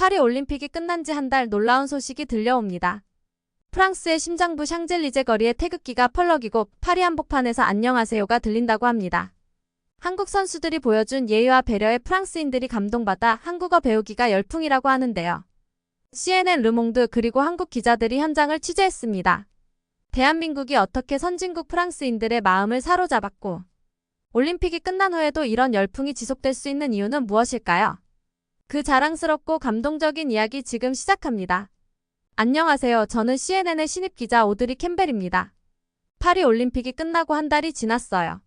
파리 올림픽이 끝난 지 한 달 놀라운 소식이 들려옵니다. 프랑스의 심장부 샹젤리제 거리에 태극기가 펄럭이고 파리 한복판에서 안녕하세요가 들린다고 합니다. 한국 선수들이 보여준 예의와 배려에 프랑스인들이 감동받아 한국어 배우기가 열풍이라고 하는데요. CNN 르몽드 그리고 한국 기자들이 현장을 취재했습니다. 대한민국이 어떻게 선진국 프랑스인들의 마음을 사로잡았고 올림픽이 끝난 후에도 이런 열풍이 지속될 수 있는 이유는 무엇일까요? 그 자랑스럽고 감동적인 이야기 지금 시작합니다. 안녕하세요. 저는 CNN의 신입 기자 오드리 캠벨입니다. 파리 올림픽이 끝나고 한 달이 지났어요.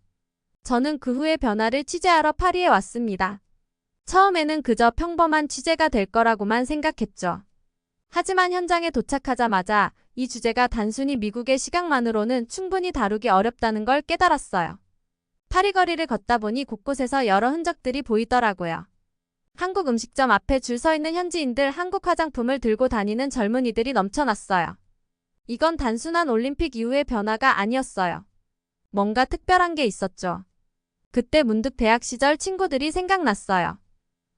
저는 그 후의 변화를 취재하러 파리에 왔습니다. 처음에는 그저 평범한 취재가 될 거라고만 생각했죠. 하지만 현장에 도착하자마자 이 주제가 단순히 미국의 시각만으로는 충분히 다루기 어렵다는 걸 깨달았어요. 파리 거리를 걷다 보니 곳곳에서 여러 흔적들이 보이더라고요. 한국 음식점 앞에 줄 서 있는 현지인들, 한국 화장품을 들고 다니는 젊은이들이 넘쳐났어요. 이건 단순한 올림픽 이후의 변화가 아니었어요. 뭔가 특별한 게 있었죠. 그때 문득 대학 시절 친구들이 생각났어요.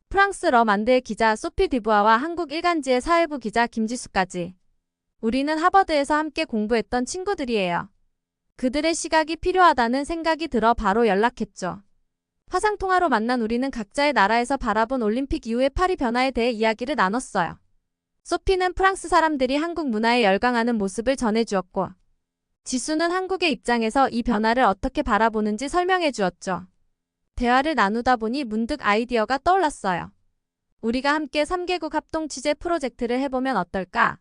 프랑스 럼안드의 기자 소피 디부아와 한국 일간지의 사회부 기자 김지수까지. 우리는 하버드에서 함께 공부했던 친구들이에요. 그들의 시각이 필요하다는 생각이 들어 바로 연락했죠. 화상통화로 만난 우리는 각자의 나라에서 바라본 올림픽 이후의 파리 변화에 대해 이야기를 나눴어요. 소피는 프랑스 사람들이 한국 문화에 열광하는 모습을 전해주었고, 지수는 한국의 입장에서 이 변화를 어떻게 바라보는지 설명해 주었죠. 대화를 나누다 보니 문득 아이디어가 떠올랐어요. 우리가 함께 3개국 합동 취재 프로젝트를 해보면 어떨까?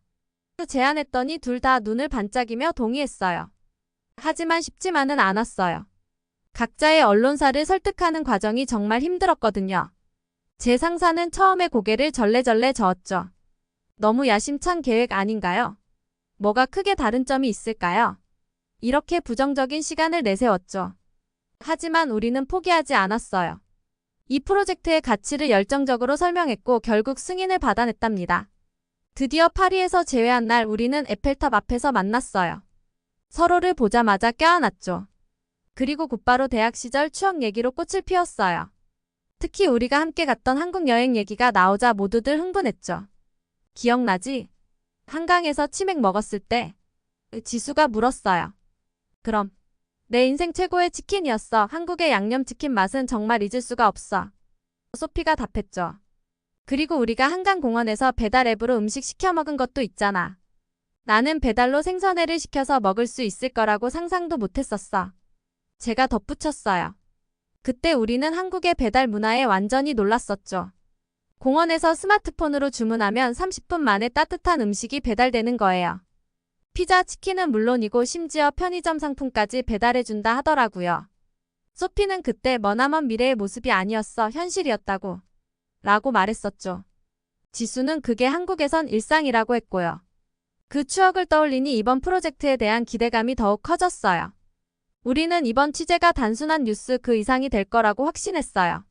제안했더니 둘 다 눈을 반짝이며 동의했어요. 하지만 쉽지만은 않았어요. 각자의 언론사를 설득하는 과정이 정말 힘들었거든요. 제 상사는 처음에 고개를 절레절레 저었죠. 너무 야심찬 계획 아닌가요? 뭐가 크게 다른 점이 있을까요? 이렇게 부정적인 시간을 내세웠죠. 하지만 우리는 포기하지 않았어요. 이 프로젝트의 가치를 열정적으로 설명했고 결국 승인을 받아냈답니다. 드디어 파리에서 재회한 날 우리는 에펠탑 앞에서 만났어요. 서로를 보자마자 껴안았죠. 그리고 곧바로 대학 시절 추억 얘기로 꽃을 피웠어요. 특히 우리가 함께 갔던 한국 여행 얘기가 나오자 모두들 흥분했죠. 기억나지? 한강에서 치맥 먹었을 때 지수가 물었어요. 그럼 내 인생 최고의 치킨이었어. 한국의 양념치킨 맛은 정말 잊을 수가 없어. 소피가 답했죠. 그리고 우리가 한강공원에서 배달 앱으로 음식 시켜 먹은 것도 있잖아. 나는 배달로 생선회를 시켜서 먹을 수 있을 거라고 상상도 못했었어. 제가 덧붙였어요. 그때 우리는 한국의 배달 문화에 완전히 놀랐었죠. 공원에서 스마트폰으로 주문하면 30분 만에 따뜻한 음식이 배달되는 거예요. 피자, 치킨은 물론이고 심지어 편의점 상품까지 배달해준다 하더라고요. 소피는 그때 머나먼 미래의 모습이 아니었어, 현실이었다고 라고 말했었죠. 지수는 그게 한국에선 일상이라고 했고요. 그 추억을 떠올리니 이번 프로젝트에 대한 기대감이 더욱 커졌어요. 우리는 이번 취재가 단순한 뉴스 그 이상이 될 거라고 확신했어요.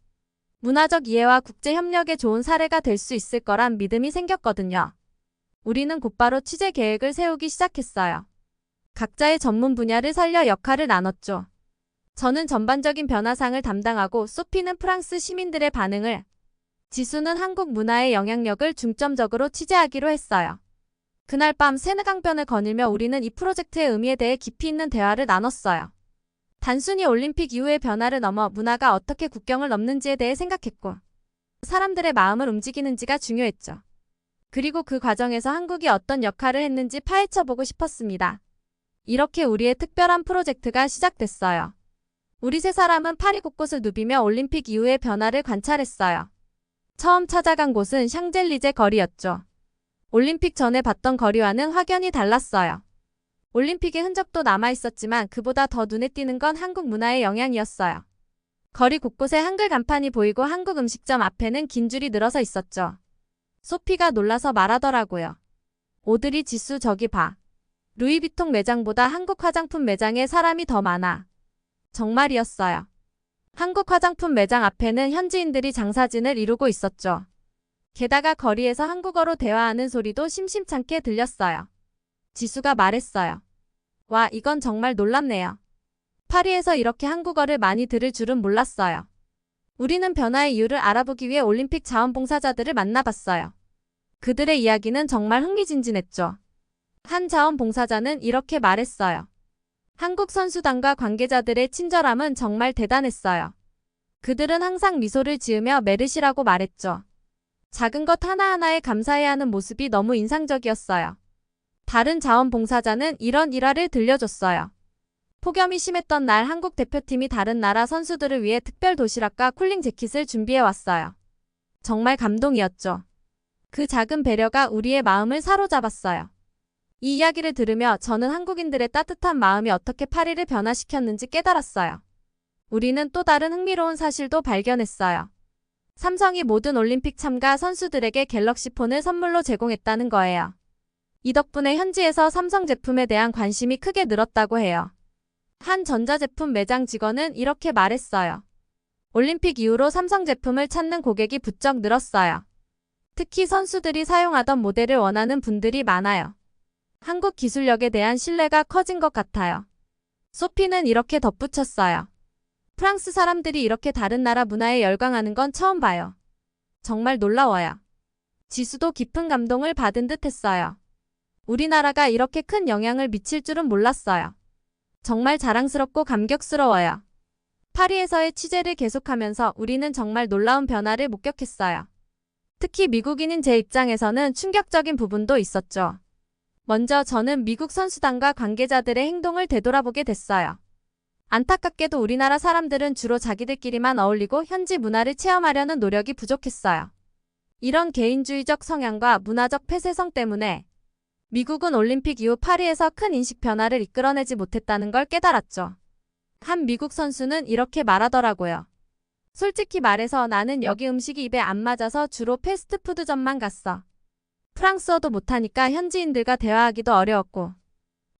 문화적 이해와 국제 협력에 좋은 사례가 될 수 있을 거란 믿음이 생겼거든요. 우리는 곧바로 취재 계획을 세우기 시작했어요. 각자의 전문 분야를 살려 역할을 나눴죠. 저는 전반적인 변화상을 담당하고 소피는 프랑스 시민들의 반응을, 지수는 한국 문화의 영향력을 중점적으로 취재하기로 했어요. 그날 밤 세느강변을 거닐며 우리는 이 프로젝트의 의미에 대해 깊이 있는 대화를 나눴어요. 단순히 올림픽 이후의 변화를 넘어 문화가 어떻게 국경을 넘는지에 대해 생각했고 사람들의 마음을 움직이는지가 중요했죠. 그리고 그 과정에서 한국이 어떤 역할을 했는지 파헤쳐보고 싶었습니다. 이렇게 우리의 특별한 프로젝트가 시작됐어요. 우리 세 사람은 파리 곳곳을 누비며 올림픽 이후의 변화를 관찰했어요. 처음 찾아간 곳은 샹젤리제 거리였죠. 올림픽 전에 봤던 거리와는 확연히 달랐어요. 올림픽의 흔적도 남아있었지만 그보다 더 눈에 띄는 건 한국 문화의 영향이었어요. 거리 곳곳에 한글 간판이 보이고 한국 음식점 앞에는 긴 줄이 늘어서 있었죠. 소피가 놀라서 말하더라고요. 오드리, 지수 저기 봐. 루이비통 매장보다 한국 화장품 매장에 사람이 더 많아. 정말이었어요. 한국 화장품 매장 앞에는 현지인들이 장사진을 이루고 있었죠. 게다가 거리에서 한국어로 대화하는 소리도 심심찮게 들렸어요. 지수가 말했어요. 와, 이건 정말 놀랍네요. 파리에서 이렇게 한국어를 많이 들을 줄은 몰랐어요. 우리는 변화의 이유를 알아보기 위해 올림픽 자원봉사자들을 만나봤어요. 그들의 이야기는 정말 흥미진진했죠. 한 자원봉사자는 이렇게 말했어요. 한국 선수단과 관계자들의 친절함은 정말 대단했어요. 그들은 항상 미소를 지으며 메르시라고 말했죠. 작은 것 하나하나에 감사해야 하는 모습이 너무 인상적이었어요. 다른 자원봉사자는 이런 일화를 들려줬어요. 폭염이 심했던 날 한국 대표팀이 다른 나라 선수들을 위해 특별 도시락과 쿨링 재킷을 준비해 왔어요. 정말 감동이었죠. 그 작은 배려가 우리의 마음을 사로잡았어요. 이 이야기를 들으며 저는 한국인들의 따뜻한 마음이 어떻게 파리를 변화시켰는지 깨달았어요. 우리는 또 다른 흥미로운 사실도 발견했어요. 삼성이 모든 올림픽 참가 선수들에게 갤럭시 폰을 선물로 제공했다는 거예요. 이 덕분에 현지에서 삼성 제품에 대한 관심이 크게 늘었다고 해요. 한 전자제품 매장 직원은 이렇게 말했어요. 올림픽 이후로 삼성 제품을 찾는 고객이 부쩍 늘었어요. 특히 선수들이 사용하던 모델을 원하는 분들이 많아요. 한국 기술력에 대한 신뢰가 커진 것 같아요. 소피는 이렇게 덧붙였어요. 프랑스 사람들이 이렇게 다른 나라 문화에 열광하는 건 처음 봐요. 정말 놀라워요. 지수도 깊은 감동을 받은 듯 했어요. 우리나라가 이렇게 큰 영향을 미칠 줄은 몰랐어요. 정말 자랑스럽고 감격스러워요. 파리에서의 취재를 계속하면서 우리는 정말 놀라운 변화를 목격했어요. 특히 미국인인 제 입장에서는 충격적인 부분도 있었죠. 먼저 저는 미국 선수단과 관계자들의 행동을 되돌아보게 됐어요. 안타깝게도 우리나라 사람들은 주로 자기들끼리만 어울리고 현지 문화를 체험하려는 노력이 부족했어요. 이런 개인주의적 성향과 문화적 폐쇄성 때문에 미국은 올림픽 이후 파리에서 큰 인식 변화를 이끌어내지 못했다는 걸 깨달았죠. 한 미국 선수는 이렇게 말하더라고요. 솔직히 말해서 나는 여기 음식이 입에 안 맞아서 주로 패스트푸드점만 갔어. 프랑스어도 못하니까 현지인들과 대화하기도 어려웠고.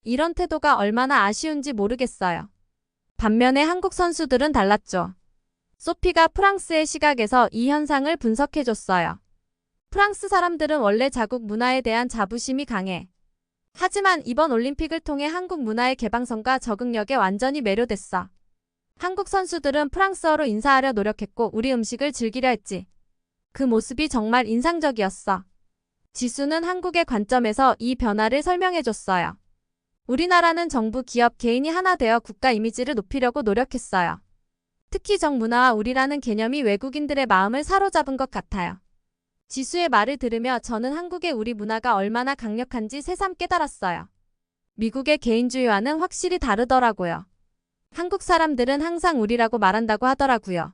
이런 태도가 얼마나 아쉬운지 모르겠어요. 반면에 한국 선수들은 달랐죠. 소피가 프랑스의 시각에서 이 현상을 분석해줬어요. 프랑스 사람들은 원래 자국 문화에 대한 자부심이 강해. 하지만 이번 올림픽을 통해 한국 문화의 개방성과 적응력에 완전히 매료됐어. 한국 선수들은 프랑스어로 인사하려 노력했고 우리 음식을 즐기려 했지. 그 모습이 정말 인상적이었어. 지수는 한국의 관점에서 이 변화를 설명해줬어요. 우리나라는 정부, 기업, 개인이 하나 되어 국가 이미지를 높이려고 노력했어요. 특히 정문화와 우리라는 개념이 외국인들의 마음을 사로잡은 것 같아요. 지수의 말을 들으며 저는 한국의 우리 문화가 얼마나 강력한지 새삼 깨달았어요. 미국의 개인주의와는 확실히 다르더라고요. 한국 사람들은 항상 우리라고 말한다고 하더라고요.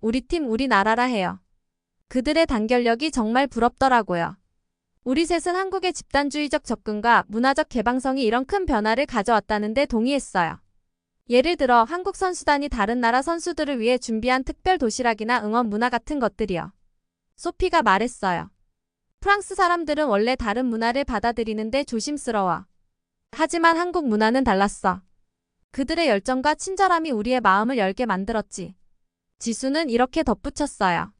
우리 팀, 우리나라라 해요. 그들의 단결력이 정말 부럽더라고요. 우리 셋은 한국의 집단주의적 접근과 문화적 개방성이 이런 큰 변화를 가져왔다는 데 동의했어요. 예를 들어 한국 선수단이 다른 나라 선수들을 위해 준비한 특별 도시락이나 응원 문화 같은 것들이요. 소피가 말했어요. 프랑스 사람들은 원래 다른 문화를 받아들이는데 조심스러워. 하지만 한국 문화는 달랐어. 그들의 열정과 친절함이 우리의 마음을 열게 만들었지. 지수는 이렇게 덧붙였어요.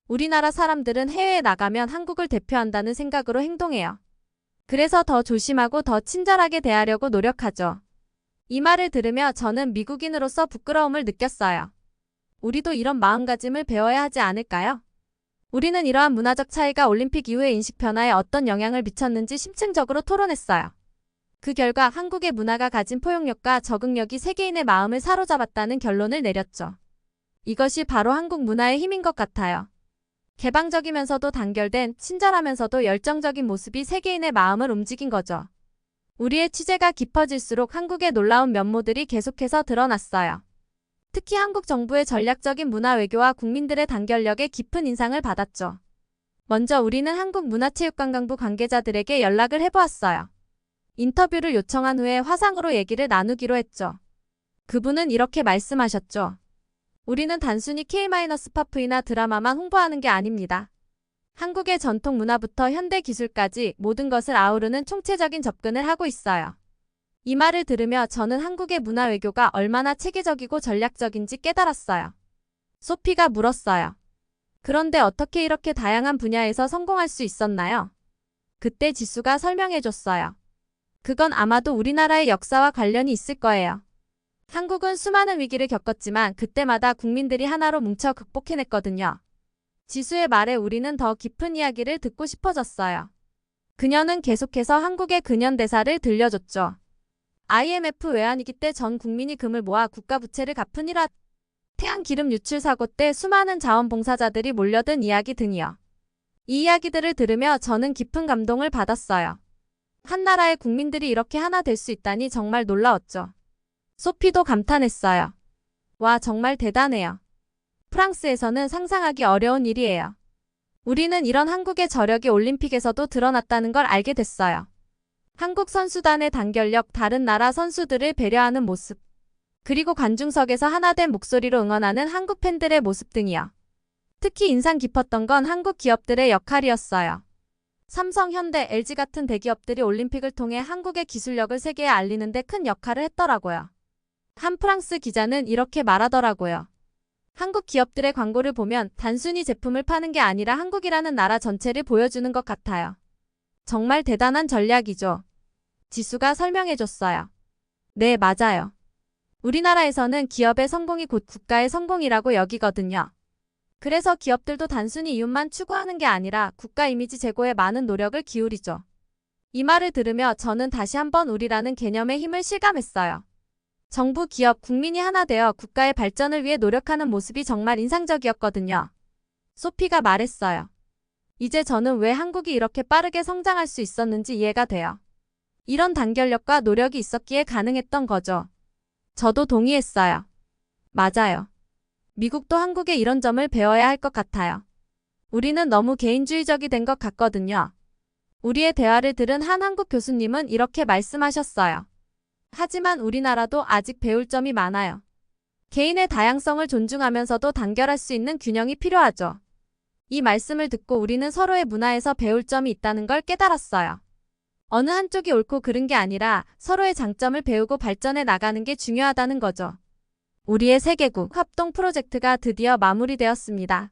우리나라 사람들은 해외에 나가면 한국을 대표한다는 생각으로 행동해요. 그래서 더 조심하고 더 친절하게 대하려고 노력하죠. 이 말을 들으며 저는 미국인으로서 부끄러움을 느꼈어요. 우리도 이런 마음가짐을 배워야 하지 않을까요? 우리는 이러한 문화적 차이가 올림픽 이후의 인식 변화에 어떤 영향을 미쳤는지 심층적으로 토론했어요. 그 결과 한국의 문화가 가진 포용력과 적응력이 세계인의 마음을 사로잡았다는 결론을 내렸죠. 이것이 바로 한국 문화의 힘인 것 같아요. 개방적이면서도 단결된, 친절하면서도 열정적인 모습이 세계인의 마음을 움직인 거죠. 우리의 취재가 깊어질수록 한국의 놀라운 면모들이 계속해서 드러났어요. 특히 한국 정부의 전략적인 문화 외교와 국민들의 단결력에 깊은 인상을 받았죠. 먼저 우리는 한국문화체육관광부 관계자들에게 연락을 해보았어요. 인터뷰를 요청한 후에 화상으로 얘기를 나누기로 했죠. 그분은 이렇게 말씀하셨죠. 우리는 단순히 K-팝이나 드라마만 홍보하는 게 아닙니다. 한국의 전통 문화부터 현대 기술까지 모든 것을 아우르는 총체적인 접근을 하고 있어요. 이 말을 들으며 저는 한국의 문화 외교가 얼마나 체계적이고 전략적인지 깨달았어요. 소피가 물었어요. 그런데 어떻게 이렇게 다양한 분야에서 성공할 수 있었나요? 그때 지수가 설명해줬어요. 그건 아마도 우리나라의 역사와 관련이 있을 거예요. 한국은 수많은 위기를 겪었지만 그때마다 국민들이 하나로 뭉쳐 극복해냈거든요. 지수의 말에 우리는 더 깊은 이야기를 듣고 싶어졌어요. 그녀는 계속해서 한국의 근현대사를 들려줬죠. IMF 외환위기 때 전 국민이 금을 모아 국가 부채를 갚은 일화, 태양기름 유출 사고 때 수많은 자원봉사자들이 몰려든 이야기 등이요. 이 이야기들을 들으며 저는 깊은 감동을 받았어요. 한 나라의 국민들이 이렇게 하나 될 수 있다니 정말 놀라웠죠. 소피도 감탄했어요. 와, 정말 대단해요. 프랑스에서는 상상하기 어려운 일이에요. 우리는 이런 한국의 저력이 올림픽에서도 드러났다는 걸 알게 됐어요. 한국 선수단의 단결력, 다른 나라 선수들을 배려하는 모습, 그리고 관중석에서 하나된 목소리로 응원하는 한국 팬들의 모습 등이요. 특히 인상 깊었던 건 한국 기업들의 역할이었어요. 삼성, 현대, LG 같은 대기업들이 올림픽을 통해 한국의 기술력을 세계에 알리는 데 큰 역할을 했더라고요. 한 프랑스 기자는 이렇게 말하더라고요. 한국 기업들의 광고를 보면 단순히 제품을 파는 게 아니라 한국이라는 나라 전체를 보여주는 것 같아요. 정말 대단한 전략이죠. 지수가 설명해줬어요. 네, 맞아요. 우리나라에서는 기업의 성공이 곧 국가의 성공이라고 여기거든요. 그래서 기업들도 단순히 이윤만 추구하는 게 아니라 국가 이미지 제고에 많은 노력을 기울이죠. 이 말을 들으며 저는 다시 한번 우리라는 개념의 힘을 실감했어요. 정부, 기업, 국민이 하나 되어 국가의 발전을 위해 노력하는 모습이 정말 인상적이었거든요. 소피가 말했어요. 이제 저는 왜 한국이 이렇게 빠르게 성장할 수 있었는지 이해가 돼요. 이런 단결력과 노력이 있었기에 가능했던 거죠. 저도 동의했어요. 맞아요. 미국도 한국에 이런 점을 배워야 할 것 같아요. 우리는 너무 개인주의적이 된 것 같거든요. 우리의 대화를 들은 한 한국 교수님은 이렇게 말씀하셨어요. 하지만 우리나라도 아직 배울 점이 많아요. 개인의 다양성을 존중하면서도 단결할 수 있는 균형이 필요하죠. 이 말씀을 듣고 우리는 서로의 문화에서 배울 점이 있다는 걸 깨달았어요. 어느 한쪽이 옳고 그른 게 아니라 서로의 장점을 배우고 발전해 나가는 게 중요하다는 거죠. 우리의 세계국 합동 프로젝트가 드디어 마무리되었습니다.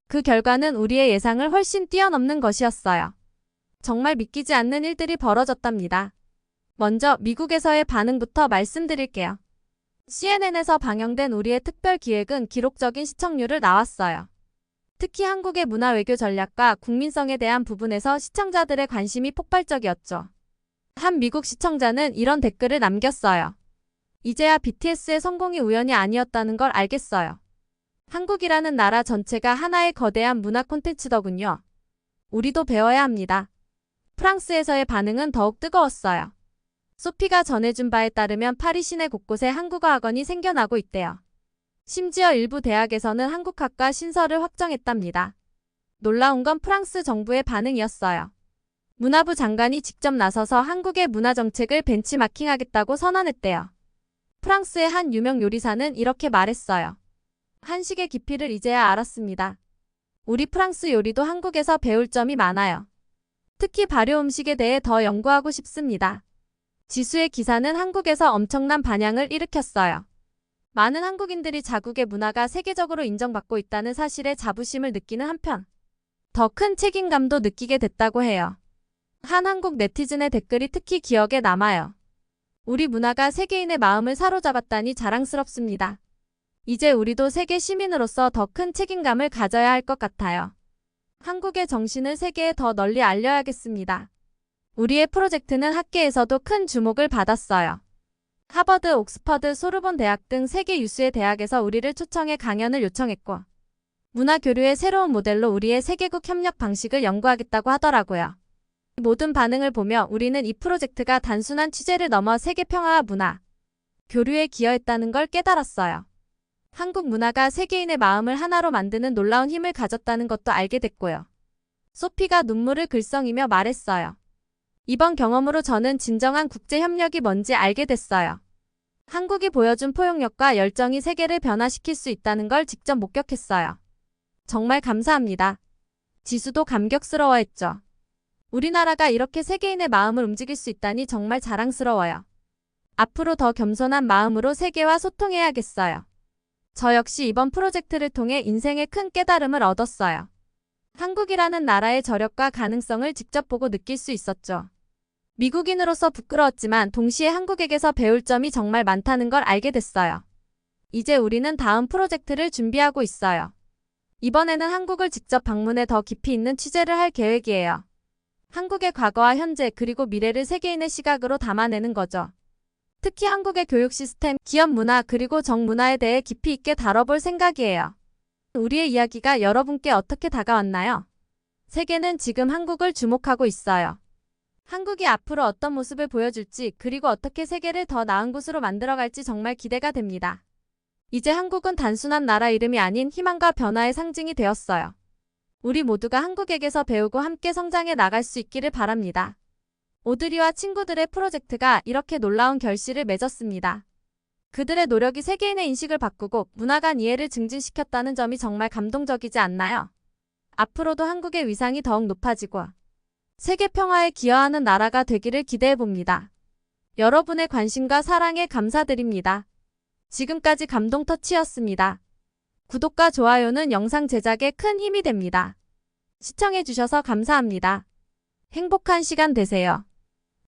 그 결과는 우리의 예상을 훨씬 뛰어넘는 것이었어요. 정말 믿기지 않는 일들이 벌어졌답니다. 먼저 미국에서의 반응부터 말씀드릴게요. CNN에서 방영된 우리의 특별 기획은 기록적인 시청률을 나왔어요. 특히 한국의 문화 외교 전략과 국민성에 대한 부분에서 시청자들의 관심이 폭발적이었죠. 한 미국 시청자는 이런 댓글을 남겼어요. 이제야 BTS의 성공이 우연이 아니었다는 걸 알겠어요. 한국이라는 나라 전체가 하나의 거대한 문화 콘텐츠더군요. 우리도 배워야 합니다. 프랑스에서의 반응은 더욱 뜨거웠어요. 소피가 전해준 바에 따르면 파리 시내 곳곳에 한국어 학원이 생겨나고 있대요. 심지어 일부 대학에서는 한국학과 신설을 확정했답니다. 놀라운 건 프랑스 정부의 반응이었어요. 문화부 장관이 직접 나서서 한국의 문화 정책을 벤치마킹하겠다고 선언했대요. 프랑스의 한 유명 요리사는 이렇게 말했어요. 한식의 깊이를 이제야 알았습니다. 우리 프랑스 요리도 한국에서 배울 점이 많아요. 특히 발효 음식에 대해 더 연구하고 싶습니다. 지수의 기사는 한국에서 엄청난 반향을 일으켰어요. 많은 한국인들이 자국의 문화가 세계적으로 인정받고 있다는 사실에 자부심을 느끼는 한편 더 큰 책임감도 느끼게 됐다고 해요. 한 한국 네티즌의 댓글이 특히 기억에 남아요. 우리 문화가 세계인의 마음을 사로잡았다니 자랑스럽습니다. 이제 우리도 세계 시민으로서 더 큰 책임감을 가져야 할 것 같아요. 한국의 정신을 세계에 더 널리 알려야겠습니다. 우리의 프로젝트는 학계에서도 큰 주목을 받았어요. 하버드, 옥스퍼드, 소르본 대학 등 세계 유수의 대학에서 우리를 초청해 강연을 요청했고 문화 교류의 새로운 모델로 우리의 세계국 협력 방식을 연구하겠다고 하더라고요. 모든 반응을 보며 우리는 이 프로젝트가 단순한 취재를 넘어 세계 평화와 문화 교류에 기여했다는 걸 깨달았어요. 한국 문화가 세계인의 마음을 하나로 만드는 놀라운 힘을 가졌다는 것도 알게 됐고요. 소피가 눈물을 글썽이며 말했어요. 이번 경험으로 저는 진정한 국제협력이 뭔지 알게 됐어요. 한국이 보여준 포용력과 열정이 세계를 변화시킬 수 있다는 걸 직접 목격했어요. 정말 감사합니다. 지수도 감격스러워했죠. 우리나라가 이렇게 세계인의 마음을 움직일 수 있다니 정말 자랑스러워요. 앞으로 더 겸손한 마음으로 세계와 소통해야겠어요. 저 역시 이번 프로젝트를 통해 인생의 큰 깨달음을 얻었어요. 한국이라는 나라의 저력과 가능성을 직접 보고 느낄 수 있었죠. 미국인으로서 부끄러웠지만 동시에 한국에게서 배울 점이 정말 많다는 걸 알게 됐어요. 이제 우리는 다음 프로젝트를 준비하고 있어요. 이번에는 한국을 직접 방문해 더 깊이 있는 취재를 할 계획이에요. 한국의 과거와 현재 그리고 미래를 세계인의 시각으로 담아내는 거죠. 특히 한국의 교육 시스템, 기업 문화 그리고 정문화에 대해 깊이 있게 다뤄볼 생각이에요. 우리의 이야기가 여러분께 어떻게 다가왔나요? 세계는 지금 한국을 주목하고 있어요. 한국이 앞으로 어떤 모습을 보여줄지 그리고 어떻게 세계를 더 나은 곳으로 만들어갈지 정말 기대가 됩니다. 이제 한국은 단순한 나라 이름이 아닌 희망과 변화의 상징이 되었어요. 우리 모두가 한국에게서 배우고 함께 성장해 나갈 수 있기를 바랍니다. 오드리와 친구들의 프로젝트가 이렇게 놀라운 결실을 맺었습니다. 그들의 노력이 세계인의 인식을 바꾸고 문화 간 이해를 증진시켰다는 점이 정말 감동적이지 않나요? 앞으로도 한국의 위상이 더욱 높아지고 세계 평화에 기여하는 나라가 되기를 기대해봅니다. 여러분의 관심과 사랑에 감사드립니다. 지금까지 감동터치였습니다. 구독과 좋아요는 영상 제작에 큰 힘이 됩니다. 시청해주셔서 감사합니다. 행복한 시간 되세요.